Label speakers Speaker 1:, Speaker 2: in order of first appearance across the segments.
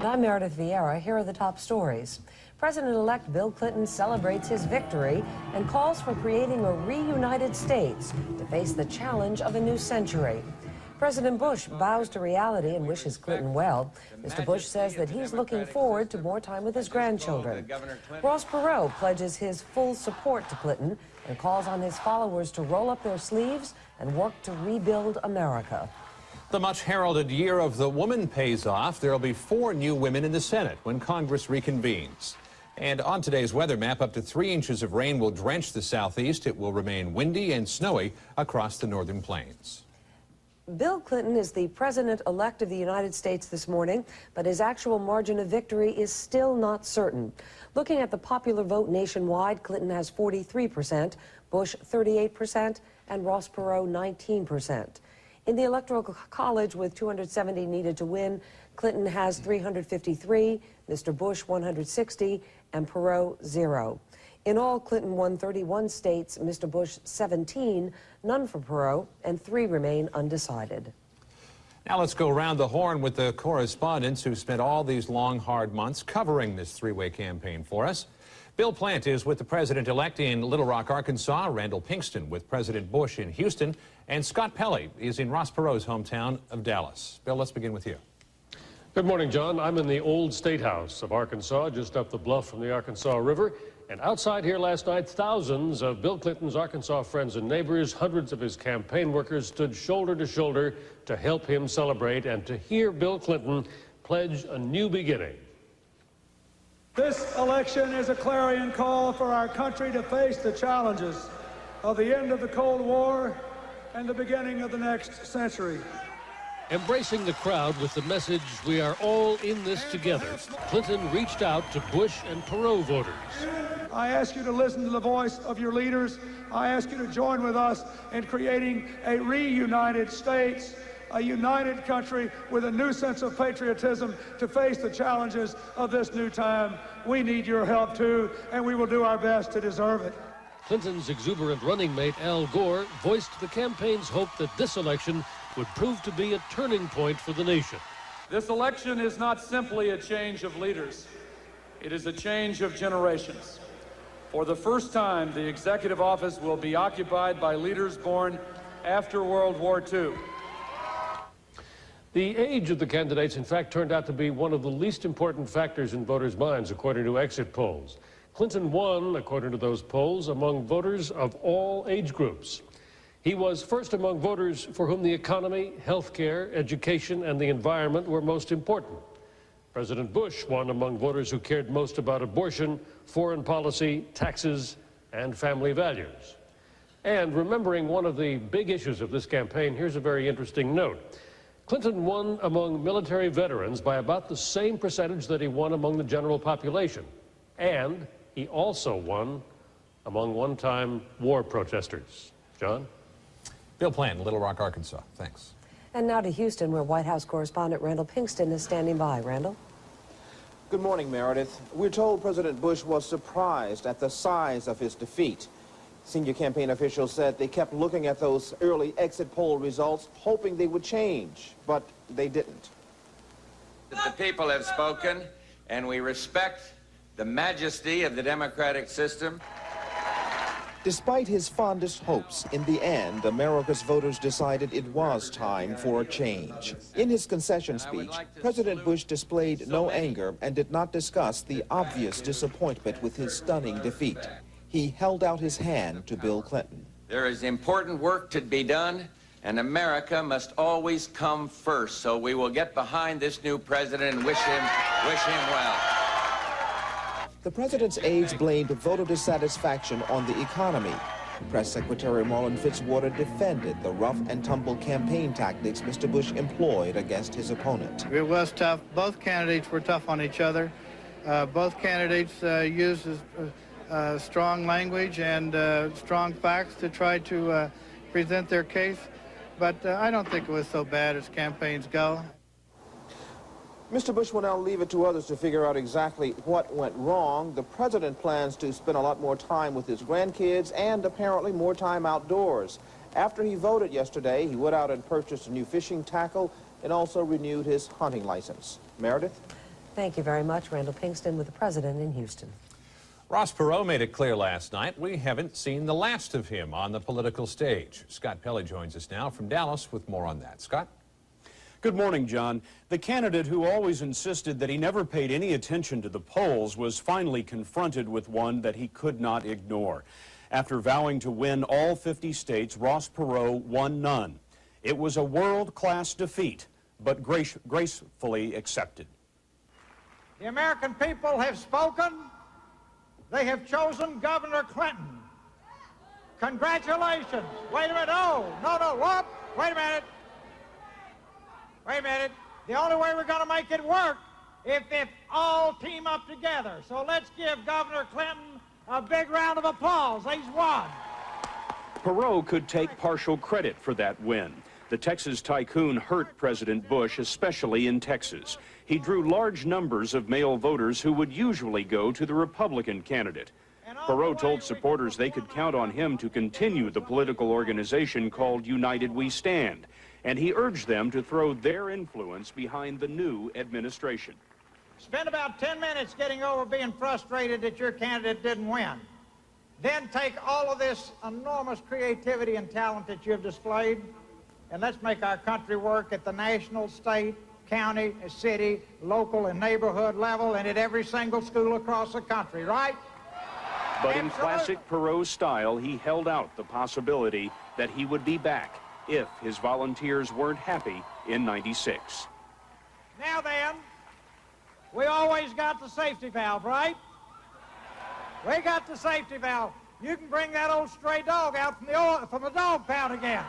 Speaker 1: I'm Meredith Vieira. Here are the top stories. President-elect Bill Clinton celebrates his victory and calls for creating a reunited states to face the challenge of a new century. President Bush bows to reality and wishes Clinton well. Mr. Bush says that he's looking forward to more time with his grandchildren. Ross Perot pledges his full support to Clinton and calls on his followers to roll up their sleeves and work to rebuild America.
Speaker 2: The much-heralded Year of the Woman pays off. There will be 4 new women in the Senate when Congress reconvenes. And on today's weather map, up to 3 inches of rain will drench the southeast. It will remain windy and snowy across the northern plains.
Speaker 1: Bill Clinton is the president-elect of the United States this morning, but his actual margin of victory is still not certain. Looking at the popular vote nationwide, Clinton has 43%, Bush 38%, and Ross Perot 19%. In the Electoral College, with 270 needed to win, Clinton has 353, Mr. Bush 160, and Perot 0. In all, Clinton won 31 states, Mr. Bush 17, none for Perot, and 3 remain undecided.
Speaker 2: Now let's go around the horn with the correspondents who spent all these long, hard months covering this 3-way campaign for us. Bill Plant is with the president-elect in Little Rock, Arkansas, Randall Pinkston with President Bush in Houston, and Scott Pelley is in Ross Perot's hometown of Dallas. Bill, let's begin with you.
Speaker 3: Good morning, John. I'm in the old State House of Arkansas, just up the bluff from the Arkansas River. And outside here last night, thousands of Bill Clinton's Arkansas friends and neighbors, hundreds of his campaign workers stood shoulder to shoulder to help him celebrate and to hear Bill Clinton pledge a new beginning.
Speaker 4: This election is a clarion call for our country to face the challenges of the end of the Cold War and the beginning of the next century.
Speaker 3: Embracing the crowd with the message, "We are all in this together," Clinton reached out to Bush and Perot voters.
Speaker 4: I ask you to listen to the voice of your leaders. I ask you to join with us in creating a reunited states, a united country with a new sense of patriotism to face the challenges of this new time. We need your help too, and we will do our best to deserve it.
Speaker 3: Clinton's exuberant running mate Al Gore voiced the campaign's hope that this election would prove to be a turning point for the nation.
Speaker 5: This election is not simply a change of leaders. It is a change of generations. For the first time, the executive office will be occupied by leaders born after World War II.
Speaker 3: The age of the candidates, in fact, turned out to be one of the least important factors in voters' minds, according to exit polls. Clinton won, according to those polls, among voters of all age groups. He was first among voters for whom the economy, health care, education, and the environment were most important. President Bush won among voters who cared most about abortion, foreign policy, taxes, and family values. And remembering one of the big issues of this campaign, here's a very interesting note. Clinton won among military veterans by about the same percentage that he won among the general population. And he also won among one-time war protesters. John?
Speaker 2: Bill Plant, Little Rock, Arkansas. Thanks.
Speaker 1: And now to Houston, where White House correspondent Randall Pinkston is standing by. Randall?
Speaker 6: Good morning, Meredith. We're told President Bush was surprised at the size of his defeat. Senior campaign officials said they kept looking at those early exit poll results, hoping they would change, but they didn't.
Speaker 7: The people have spoken, and we respect the majesty of the democratic system.
Speaker 6: Despite his fondest hopes, in the end, America's voters decided it was time for a change. In his concession speech, President Bush displayed no anger and did not discuss the obvious disappointment with his stunning defeat. He held out his hand to Bill Clinton.
Speaker 7: There is important work to be done, and America must always come first. So we will get behind this new president and wish him well.
Speaker 6: The president's aides blamed voter dissatisfaction on the economy. Press Secretary Marlin Fitzwater defended the rough-and-tumble campaign tactics Mr. Bush employed against his opponent.
Speaker 8: It was tough. Both candidates were tough on each other. Both candidates used strong language and strong facts to try to present their case. But I don't think it was so bad as campaigns go.
Speaker 6: Mr. Bush will now leave it to others to figure out exactly what went wrong. The president plans to spend a lot more time with his grandkids and apparently more time outdoors. After he voted yesterday, he went out and purchased a new fishing tackle and also renewed his hunting license. Meredith?
Speaker 1: Thank you very much. Randall Pinkston with the president in Houston.
Speaker 2: Ross Perot made it clear last night we haven't seen the last of him on the political stage. Scott Pelley joins us now from Dallas with more on that. Scott?
Speaker 9: Good morning, John. The candidate who always insisted that he never paid any attention to the polls was finally confronted with one that he could not ignore. After vowing to win all 50 states, Ross Perot won none. It was a world-class defeat, but gracefully accepted.
Speaker 10: The American people have spoken. They have chosen Governor Clinton. Congratulations. Wait a minute. No. Whoop. Wait a minute. Wait a minute. The only way we're going to make it work if all team up together. So let's give Governor Clinton a big round of applause. He's won.
Speaker 9: Perot could take partial credit for that win. The Texas tycoon hurt President Bush, especially in Texas. He drew large numbers of male voters who would usually go to the Republican candidate. Perot told supporters they could count on him to continue the political organization called United We Stand, and he urged them to throw their influence behind the new administration.
Speaker 10: Spend about 10 minutes getting over being frustrated that your candidate didn't win. Then take all of this enormous creativity and talent that you've displayed, and let's make our country work at the national, state, county, city, local, and neighborhood level, and at every single school across the country, right?
Speaker 9: But in classic Perot style, he held out the possibility that he would be back if his volunteers weren't happy in '96.
Speaker 10: Now then, we always got the safety valve, right? We got the safety valve. You can bring that old stray dog out from the dog pound again.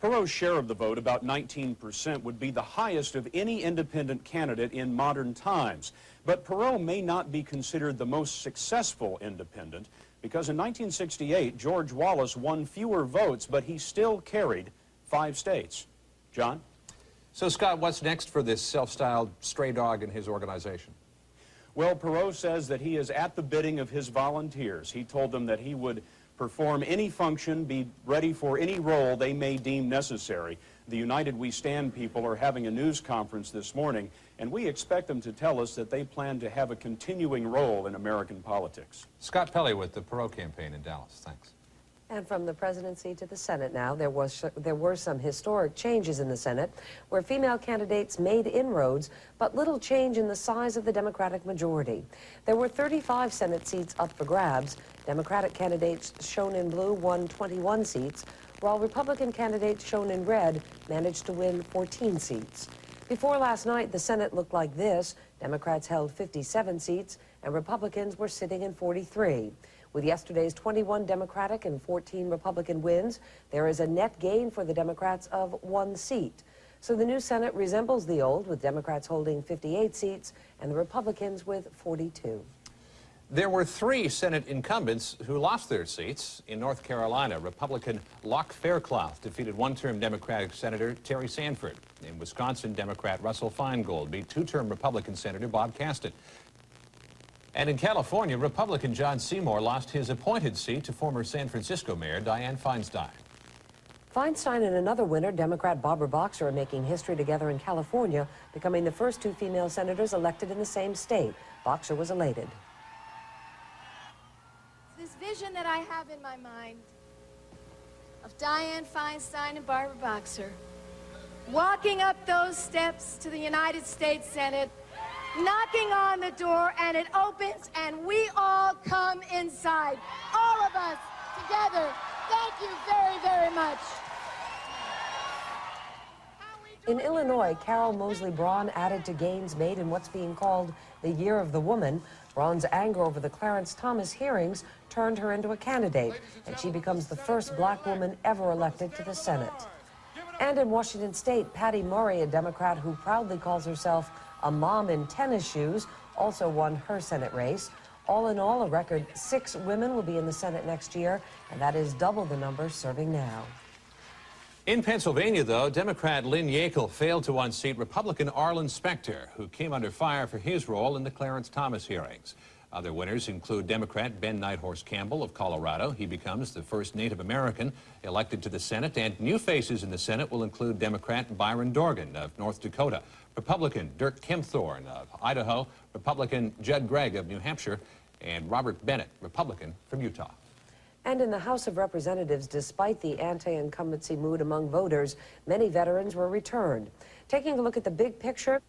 Speaker 9: Perot's share of the vote, about 19%, would be the highest of any independent candidate in modern times. But Perot may not be considered the most successful independent because in 1968, George Wallace won fewer votes, but he still carried 5 states. John?
Speaker 2: So, Scott, what's next for this self-styled stray dog in his organization?
Speaker 9: Well, Perot says that he is at the bidding of his volunteers. He told them that he would perform any function, be ready for any role they may deem necessary. The United We Stand people are having a news conference this morning, and we expect them to tell us that they plan to have a continuing role in American politics.
Speaker 2: Scott Pelley with the Perot campaign in Dallas. Thanks.
Speaker 1: And from the presidency to the Senate now, there were some historic changes in the Senate where female candidates made inroads, but little change in the size of the Democratic majority. There were 35 Senate seats up for grabs. Democratic candidates shown in blue won 21 seats, while Republican candidates shown in red managed to win 14 seats. Before last night, the Senate looked like this. Democrats held 57 seats, and Republicans were sitting in 43. With yesterday's 21 Democratic and 14 Republican wins, there is a net gain for the Democrats of 1 seat. So the new Senate resembles the old, with Democrats holding 58 seats and the Republicans with 42.
Speaker 2: There were 3 Senate incumbents who lost their seats. In North Carolina, Republican Locke Faircloth defeated one-term Democratic Senator Terry Sanford. In Wisconsin, Democrat Russell Feingold beat 2-term Republican Senator Bob Caston. And in California, Republican John Seymour lost his appointed seat to former San Francisco Mayor Dianne Feinstein.
Speaker 1: Feinstein and another winner, Democrat Barbara Boxer, are making history together in California, becoming the first 2 female senators elected in the same state. Boxer was elated.
Speaker 11: This vision that I have in my mind of Dianne Feinstein and Barbara Boxer walking up those steps to the United States Senate, knocking on the door, and it opens, and we all come inside. All of us together. Thank you very, very much.
Speaker 1: In Illinois, Carol Mosley Braun added to gains made in what's being called the Year of the Woman. Braun's anger over the Clarence Thomas hearings turned her into a candidate, and she becomes the first black woman ever elected to the Senate. And in Washington State, Patty Murray, a Democrat who proudly calls herself a mom in tennis shoes, also won her Senate race. All in all, a record 6 women will be in the Senate next year, and that is double the number serving now.
Speaker 2: In Pennsylvania, though, Democrat Lynn Yackel failed to unseat Republican Arlen Specter, who came under fire for his role in the Clarence Thomas hearings. Other winners include Democrat Ben Nighthorse Campbell of Colorado. He becomes the first Native American elected to the Senate. And new faces in the Senate will include Democrat Byron Dorgan of North Dakota, Republican Dirk Kempthorne of Idaho, Republican Judd Gregg of New Hampshire, and Robert Bennett, Republican from Utah.
Speaker 1: And in the House of Representatives, despite the anti-incumbency mood among voters, many veterans were returned. Taking a look at the big picture,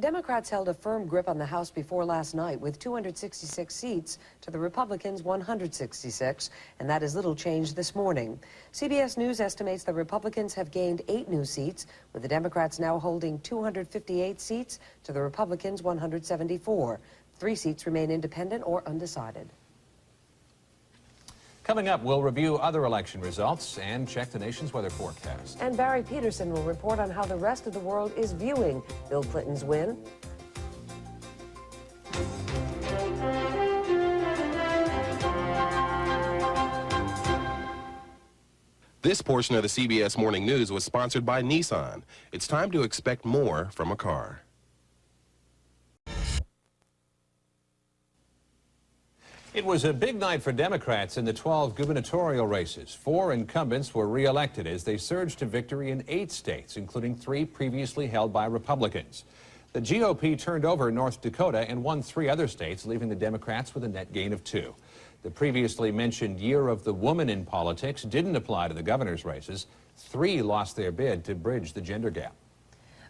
Speaker 1: Democrats held a firm grip on the House before last night with 266 seats to the Republicans' 166, and that is little change this morning. CBS News estimates the Republicans have gained 8 new seats, with the Democrats now holding 258 seats to the Republicans' 174. 3 seats remain independent or undecided.
Speaker 2: Coming up, we'll review other election results and check the nation's weather forecast.
Speaker 1: And Barry Peterson will report on how the rest of the world is viewing Bill Clinton's win.
Speaker 12: This portion of the CBS Morning News was sponsored by Nissan. It's time to expect more from a car.
Speaker 2: It was a big night for Democrats in the 12 gubernatorial races. 4 incumbents were re-elected as they surged to victory in 8 states, including 3 previously held by Republicans. The GOP turned over North Dakota and won 3 other states, leaving the Democrats with a net gain of 2. The previously mentioned Year of the Woman in politics didn't apply to the governor's races. 3 lost their bid to bridge the gender gap.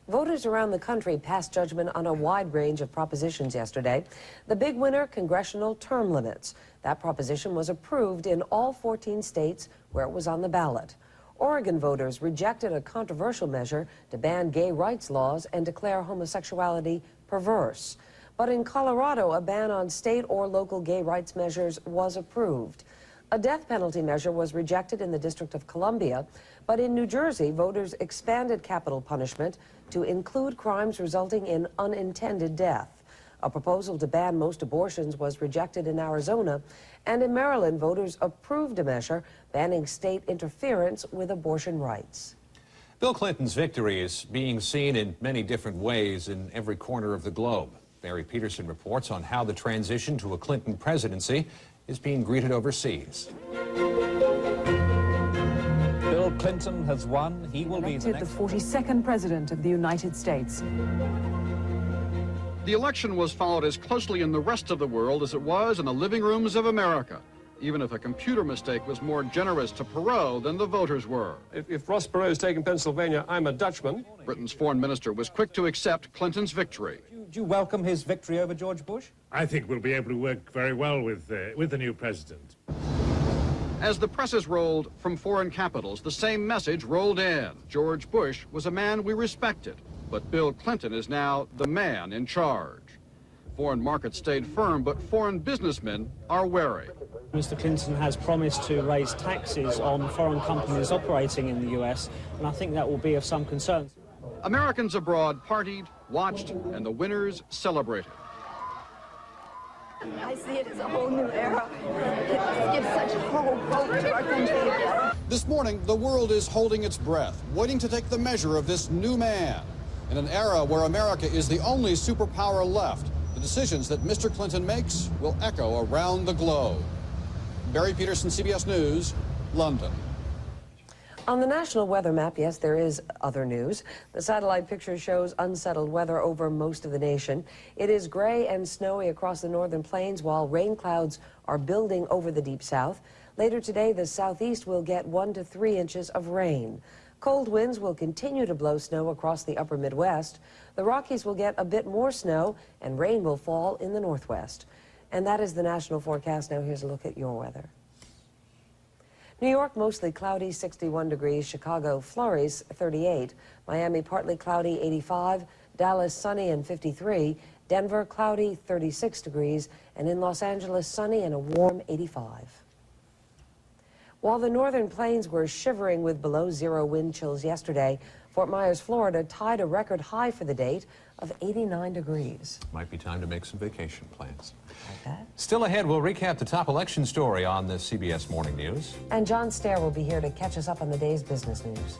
Speaker 1: Voters around the country passed judgment on a wide range of propositions yesterday. The big winner, congressional term limits. That proposition was approved in all 14 states where it was on the ballot. Oregon voters rejected a controversial measure to ban gay rights laws and declare homosexuality perverse. But in Colorado, a ban on state or local gay rights measures was approved. A death penalty measure was rejected in the District of Columbia, but in New Jersey, voters expanded capital punishment to include crimes resulting in unintended death. A proposal to ban most abortions was rejected in Arizona, and in Maryland, voters approved a measure banning state interference with abortion rights.
Speaker 2: Bill Clinton's victory is being seen in many different ways in every corner of the globe. Barry Peterson reports on how the transition to a Clinton presidency is being greeted overseas.
Speaker 13: Bill Clinton has won. He will be the 42nd president of the United States.
Speaker 14: The election was followed as closely in the rest of the world as it was in the living rooms of America, even if a computer mistake was more generous to Perot than the voters were.
Speaker 3: If Ross Perot is taking Pennsylvania, I'm a Dutchman.
Speaker 14: Britain's foreign minister was quick to accept Clinton's victory.
Speaker 13: Do you welcome his victory over George Bush?
Speaker 15: I think we'll be able to work very well with the new president.
Speaker 14: As the presses rolled from foreign capitals, the same message rolled in. George Bush was a man we respected, but Bill Clinton is now the man in charge. Foreign markets stayed firm, but foreign businessmen are wary.
Speaker 16: Mr. Clinton has promised to raise taxes on foreign companies operating in the U.S., and I think that will be of some concern.
Speaker 14: Americans abroad partied, watched, and the winners celebrated.
Speaker 17: I see it as a whole new era. It gives such hope to our country again.
Speaker 14: This morning, the world is holding its breath, waiting to take the measure of this new man. In an era where America is the only superpower left, the decisions that Mr. Clinton makes will echo around the globe. Barry Peterson, CBS News, London.
Speaker 1: On the national weather map, yes, there is other news. The satellite picture shows unsettled weather over most of the nation. It is gray and snowy across the northern plains, while rain clouds are building over the deep south. Later today, the southeast will get 1 to 3 inches of rain. Cold winds will continue to blow snow across the upper Midwest. The Rockies will get a bit more snow, and rain will fall in the northwest. And that is the national forecast. Now here's a look at your weather. New York, mostly cloudy, 61 degrees. Chicago, flurries, 38. Miami, partly cloudy, 85. Dallas, sunny and 53. Denver, cloudy, 36 degrees. And in Los Angeles, sunny and a warm 85. While the northern plains were shivering with below-zero wind chills yesterday, Fort Myers, Florida tied a record high for the date of 89 degrees.
Speaker 2: Might be time to make some vacation plans. Like that. Still ahead, we'll recap the top election story on the CBS Morning News.
Speaker 1: And John Stair will be here to catch us up on the day's business news.